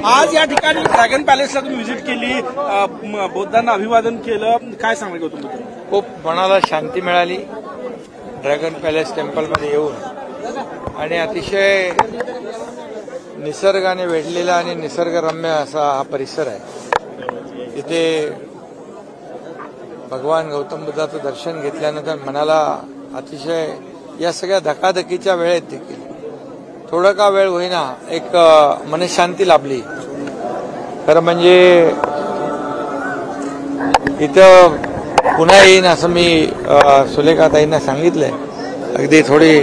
आज या ठिकाणी ड्रॅगन पॅलेसला तुम्ही व्हिजिट केली, बौद्धांना अभिवादन केलं, काय सांगाल गौतम बुद्ध? खूप मनाला शांती मिळाली ड्रॅगन पॅलेस टेम्पलमध्ये येऊन आणि अतिशय निसर्गाने वेढलेला आणि निसर्गरम्य असा हा परिसर आहे। इथे भगवान गौतम बुद्धाचं दर्शन घेतल्यानंतर मनाला अतिशय या सगळ्या धकाधकीच्या वेळेत देखील थोडं का वेळ होईना एक मनशांती लाभली। खरं म्हणजे इथं पुन्हा येईन असं मी सुलेखाताईंना सांगितलंय। अगदी थोडी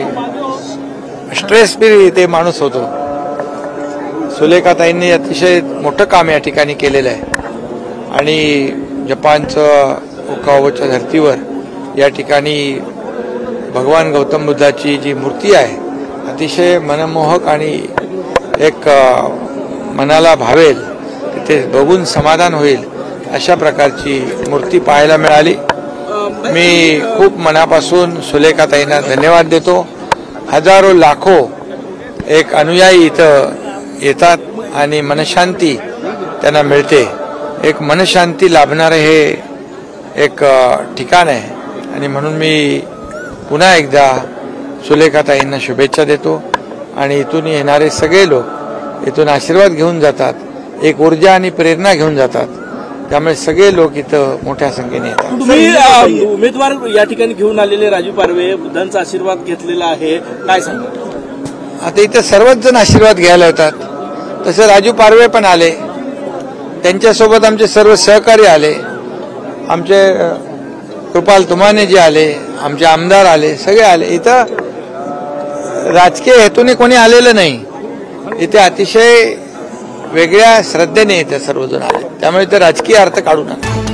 स्ट्रेस फ्री ते माणूस होतो। सुलेखाताईंनी अतिशय मोठं काम या ठिकाणी केलेलं आहे आणि जपानचं ओकावाच्या धर्तीवर या ठिकाणी भगवान गौतम बुद्धाची जी मूर्ती आहे अतिशय मनमोहक आणि एक मनाला भावेल, तिथे बघून समाधान होईल अशा प्रकारची मूर्ती पाहायला मिळाली। मी खूप मनापासून सुलेखाताईंना धन्यवाद देतो। हजारो लाखो एक अनुयायी इथं येतात आणि मनशांती त्यांना मिळते। एक मनशांती लाभणारे हे एक ठिकाण आहे आणि म्हणून मी पुन्हा एकदा सुलेखाताईंना शुभेच्छा देतो आणि इथून येणारे सगळे लोक इथून आशीर्वाद घेऊन जातात, एक ऊर्जा आणि प्रेरणा घेऊन जातात। त्यामुळे सगळे लोक इथं मोठ्या संख्येने येतात। तुम्ही उमेदवार या ठिकाणी घेऊन आलेले राजू पारवे बुद्धांचा आशीर्वाद घेतलेला आहे, काय सांगा? आता इथं सर्वच जण आशीर्वाद घ्यायला येतात, तसे राजू पारवे पण आले, त्यांच्यासोबत आमचे सर्व सहकारी आले, आमचे कृपाल तुमाने जे आले, आमचे आमदार आले, सगळे आले। इथं राजकीय हेतूने कोणी आलेलं नाही, इथे अतिशय वेगळ्या श्रद्धेने इथे सर्वजण आले, त्यामुळे इथे राजकीय अर्थ काढू नका।